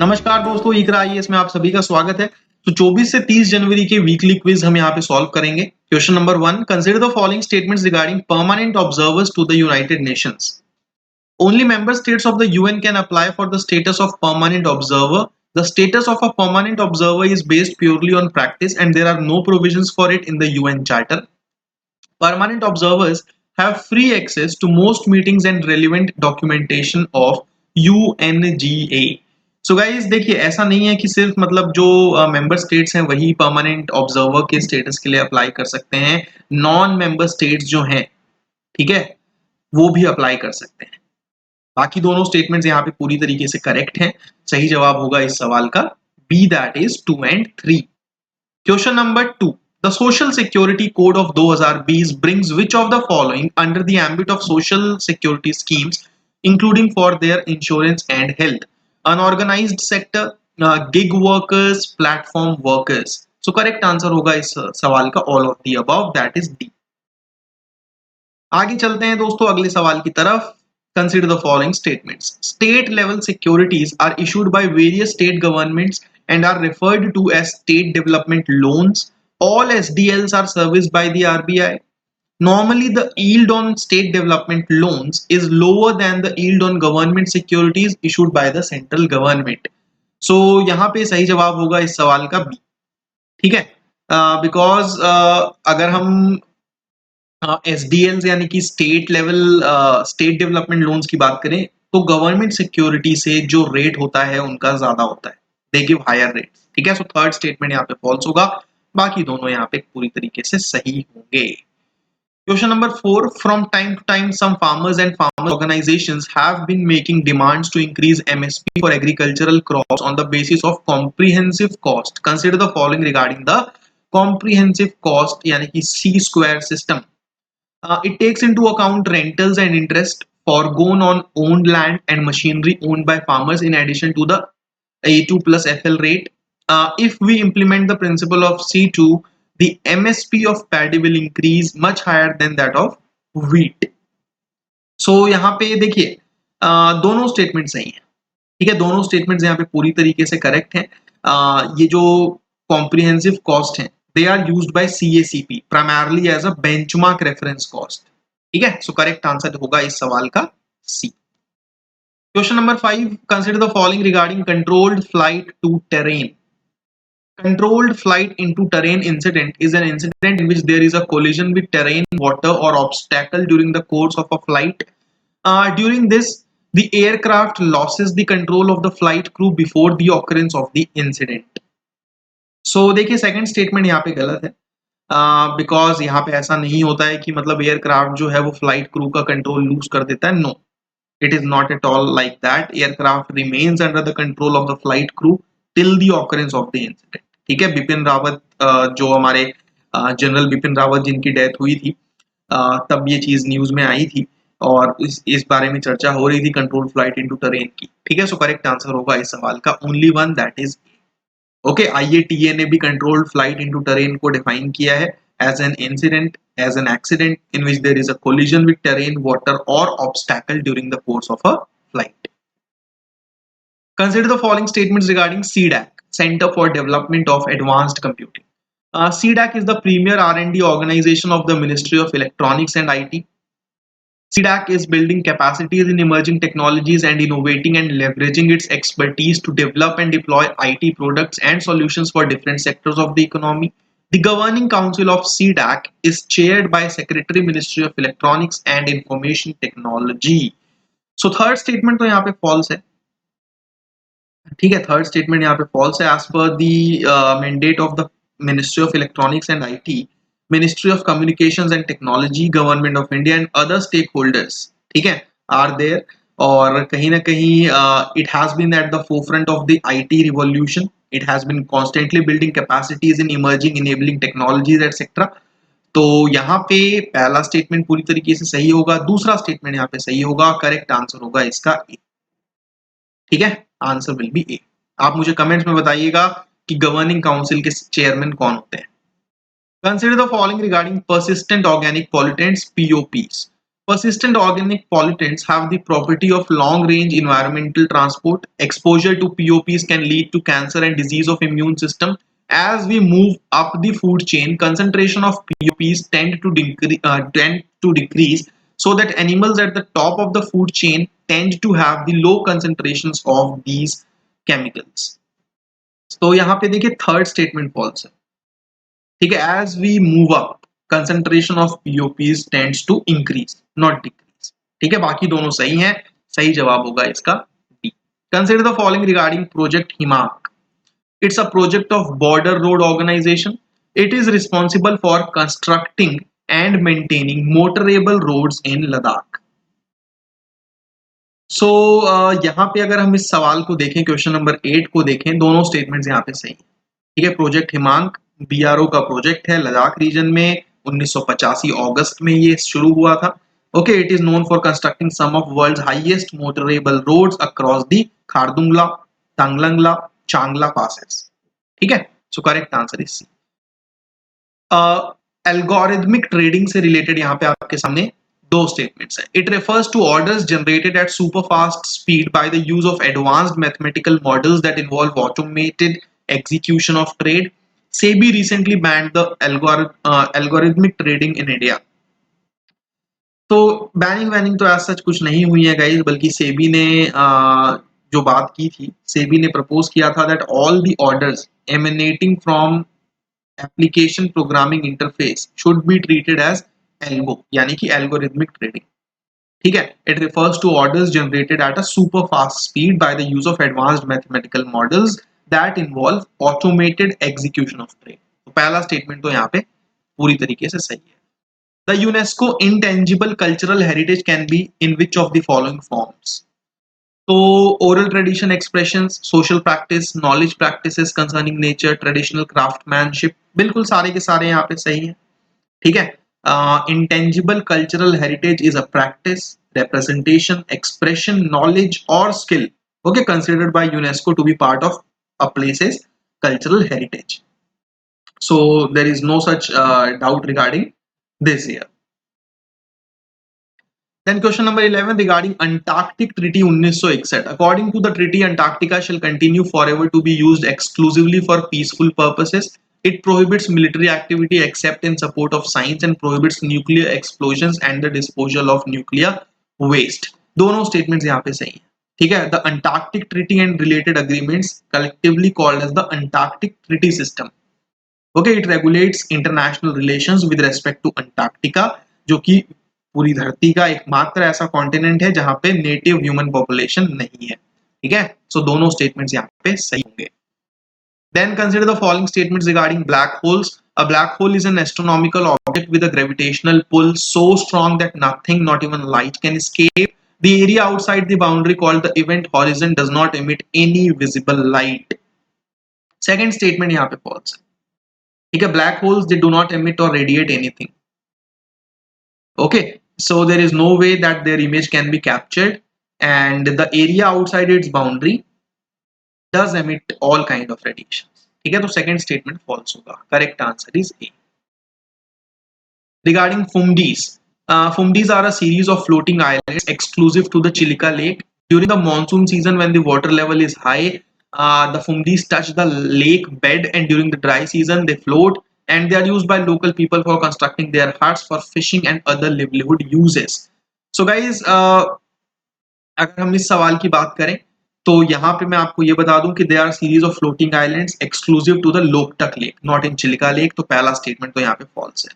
नमस्कार दोस्तों, इकरा आईएएस में आप सभी का स्वागत है। तो 24 से 30 जनवरी के वीकली क्विज हम यहाँ पे सॉल्व करेंगे। Question number 1, consider the following statements regarding permanent observers to the United Nations. Only member states of the UN can apply for the status of permanent observer. The status of a permanent observer is based purely on practice and there are no provisions for it in the UN Charter. Permanent observers have free access to most meetings and relevant documentation of UNGA. So guys देखिए, ऐसा नहीं है कि सिर्फ मतलब जो member states हैं वही परमानेंट ऑब्जर्वर के स्टेटस के लिए अप्लाई कर सकते हैं। नॉन मेंबर स्टेट्स जो हैं, ठीक है, वो भी अप्लाई कर सकते हैं। बाकी दोनों स्टेटमेंट्स यहाँ पे पूरी तरीके से करेक्ट हैं। सही जवाब होगा इस सवाल का B, that is 2 and 3। Question number 2, the social security code of 2020 brings which of the following under the ambit of social security schemes including for their insurance and health? Unorganized sector, gig workers, platform workers. So correct answer होगा इस सवाल का all of the above, that is D। आगे चलते हैं दोस्तों अगले सवाल की तरफ। Consider the following statements. State level securities are issued by various state governments and are referred to as state development loans. All SDLs are serviced by the RBI. Normally, the yield on state development loans is lower than the yield on government securities issued by the central government. So यहाँ पे सही जवाब होगा इस सवाल का B. ठीक है, बिकॉज अगर हम SDLs यानी कि state level state development loans की बात करें तो गवर्नमेंट सिक्योरिटी से जो रेट होता है उनका ज्यादा होता है, दे गिव हायर रेट। ठीक है, सो थर्ड स्टेटमेंट यहाँ पे फॉल्स होगा, बाकी दोनों यहाँ पे पूरी तरीके से सही होंगे। Question number 4, from time to time some farmers and farmer organizations have been making demands to increase MSP for agricultural crops on the basis of comprehensive cost. Consider the following regarding the comprehensive cost यानी कि C square system. It takes into account rentals and interest foregone on owned land and machinery owned by farmers in addition to the A2 plus FL rate. If we implement the principle of C2, the MSP of paddy will increase much higher than that of wheat. So यहाँ पे देखिए दोनों statement सही हैं। ठीक है, दोनों statements यहाँ पे पूरी तरीके से करेक्ट हैं। ये जो कॉम्प्रिहेंसिव कॉस्ट हैं they are used by CACP primarily as a benchmark reference cost. ठीक है, सो करेक्ट आंसर होगा इस सवाल का C. Question number 5, consider the following regarding controlled flight to terrain. Controlled flight into terrain incident is an incident in which there is a collision with terrain, water or obstacle during the course of a flight. During this, the aircraft loses the control of the flight crew before the occurrence of the incident. So देखिए second statement यहाँ पे गलत है, because यहाँ पे ऐसा नहीं होता है कि मतलब एयरक्राफ्ट जो है वो फ्लाइट क्रू का कंट्रोल लूज कर देता है। No, it is not at all like that. Aircraft remains under the control of the flight crew till the occurrence of the incident. ठीक है, बिपिन रावत जो हमारे जनरल बिपिन रावत जिनकी डेथ हुई थी, तब ये चीज न्यूज में आई थी और इस बारे में चर्चा हो रही थी कंट्रोल फ्लाइट इनटू टेरेन की। ठीक है, सो करेक्ट आंसर होगा इस सवाल का only one, that is okay. IATA ने भी कंट्रोल्ड फ्लाइट इनटू टेरेन को डिफाइन किया है as an incident, as an accident in which there is a collision with terrain, water और obstacle during the course of a flight. Consider the following statements regarding CDAC, Center for Development of Advanced Computing. CDAC is the premier R&D organization of the Ministry of Electronics and IT. CDAC is building capacities in emerging technologies and innovating and leveraging its expertise to develop and deploy IT products and solutions for different sectors of the economy. The governing council of CDAC is chaired by Secretary Ministry of Electronics and Information Technology. So third statement तो यहाँ पे false है। ठीक है, third statement यहाँ पे false है। As per the mandate of the ministry of electronics and IT, ministry of communications and technology, government of India and other stakeholders, ठीक है, आर देयर। और कहीं ना कहीं it has been at the forefront of the IT revolution, it has been constantly building capacities in emerging enabling technologies etcetera. तो यहाँ पे पहला स्टेटमेंट पूरी तरीके से सही होगा, दूसरा स्टेटमेंट यहाँ पे सही होगा, करेक्ट आंसर होगा इसका ए। ठीक है, आंसर विल बी ए। आप मुझे कमेंट्स में बताइएगा कि गवर्निंग काउंसिल के चेयरमैन कौन होते हैं। Consider the following regarding persistent organic pollutants, POPs. Persistent organic pollutants have the property of long-range environmental transport. Exposure to POPs can lead to cancer and disease of immune system. As we move up the food chain, concentration of POPs tend to decrease, so that animals at the top of the food chain tend to have the low concentrations of these chemicals. तो यहाँ पे देखिए third statement false है, ठीक है. As we move up concentration of POPs tends to increase not decrease, ठीक है. बाकी दोनों सही हैं, सही जवाब होगा इसका D. Consider the following regarding project Himank. It's a project of border road organisation. It is responsible for constructing and maintaining motorable roads in Ladakh. So यहाँ पे अगर हम इस सवाल को देखें, क्वेश्चन नंबर 8 को देखें, दोनों स्टेटमेंट्स यहाँ पे सही है, ठीक है. प्रोजेक्ट हिमांक बीआरओ का प्रोजेक्ट है लद्दाख रीजन में. 1985 अगस्त में ये शुरू हुआ था. Okay, it is known for constructing some of world's highest motorable roads across the Khardungla, Tanglangla, Changla passes, ठीक है. So correct answer is C. Algorithmic trading से रिलेटेड यहाँ पे आपके सामने दो स्टेटमेंट्स हैं. It refers to orders generated at super fast speed by the use of advanced mathematical models that involve automated execution of trade. SEBI recently banned the algorithmic trading in India. तो banning तो ऐसा सच कुछ नहीं हुई है guys, बल्कि सेबी ने जो बात की थी, सेबी ने प्रपोज किया था that all the orders emanating from application programming interface should be treated as algo, यानी कि एल्गोरिथमिक ट्रेडिंग, ठीक है. It refers to orders generated at a super fast speed by the use of advanced mathematical models that involve automated execution of trade. तो पहला statement तो यहाँ पे पूरी तरीके से सही है. The UNESCO intangible cultural heritage can be in which of the following forms. तो oral tradition, expressions, social practice, knowledge practices concerning nature, traditional craftsmanship, बिल्कुल सारे के सारे यहाँ पे सही है, ठीक है. Intangible cultural heritage is a practice, representation, expression, knowledge or skill, okay, considered by UNESCO to be part of a place's cultural heritage. So there is no such doubt regarding this here. Then question number 11 regarding Antarctic Treaty 1961. According to the treaty, Antarctica shall continue forever to be used exclusively for peaceful purposes. It prohibits military activity except in support of science and prohibits nuclear explosions and the disposal of nuclear waste. दोनों statements यहाँ पे सही हैं, ठीक है. The Antarctic Treaty and related agreements, collectively called as the Antarctic Treaty System. Okay, it regulates international relations with respect to Antarctica, जो कि पूरी धरती का एकमात्र ऐसा कॉन्टिनेंट है जहां पे नेटिव ह्यूमन पॉपुलेशन नहीं है, ठीक है. सो दोनों स्टेटमेंट्स यहाँ पे सही होंगे. Then consider the following statements regarding black holes. A black hole is an astronomical object with a gravitational pull so strong that nothing, not even light, can escape. The area outside the boundary called the event horizon does not emit any visible light. Second statement यहाँ पे false है, ठीक है. Black holes, they do not emit or radiate anything. Okay, so there is no way that their image can be captured, and the area outside its boundary does emit all kind of radiations, ठीक है. तो second statement false होगा. Correct answer is A. Regarding Fumdis, Fumdis are a series of floating islands exclusive to the Chilika Lake. During the monsoon season, when the water level is high, the Fumdis touch the lake bed, and during the dry season they float, and they are used by local people for constructing their huts, for fishing and other livelihood uses. So guys, अगर हम इस सवाल की बात करें तो यहाँ पे मैं आपको ये बता दूं कि they are series of floating islands exclusive to the Loktak lake, not in Chilika lake. तो पहला स्टेटमेंट तो यहाँ पे फॉल्स है,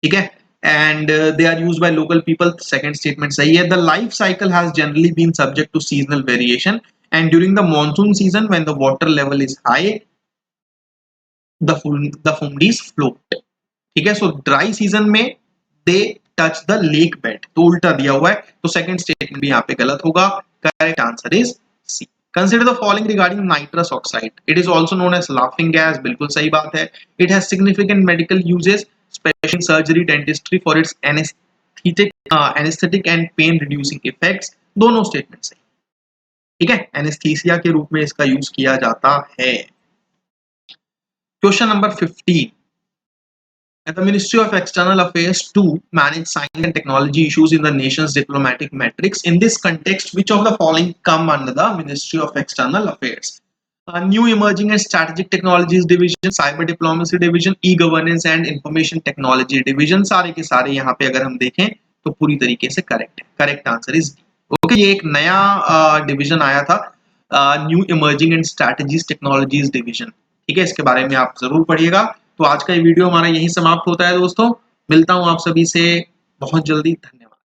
ठीक है. And they are used by local people, second statement सही है. The life cycle has generally been subject to seasonal variation, and during the monsoon season when the water level is high, the phumdis float, ठीक है. So dry season में they touch the lake bed, तो उल्टा दिया हुआ है, तो second statement भी यहाँ पे गलत होगा. Correct answer is C. Consider the following regarding nitrous oxide. It is also known as laughing gas. बिल्कुल सही बात है. It has significant medical uses, especially in surgery, dentistry, for its anesthetic and pain reducing effects. दोनों statement सही, ठीक है. Anaesthesia के रूप में इसका यूज किया जाता है. Question number 15. and the Ministry of External Affairs to manage science and technology issues in the nation's diplomatic matrix. In this context, which of the following come under the Ministry of External Affairs? New Emerging and Strategic Technologies Division, Cyber Diplomacy Division, E-Governance and Information Technology Division. सारे के सारे यहाँ पे अगर हम देखें तो पूरी तरीके से करेक्ट है. Correct answer is okay. ये एक नया डिवीजन आया था, new emerging and strategies technologies division. ठीक है, इसके बारे में आप जरूर पढ़िएगा. तो आज का ये वीडियो हमारा यहीं समाप्त होता है दोस्तों. मिलता हूँ आप सभी से बहुत जल्दी. धन्यवाद.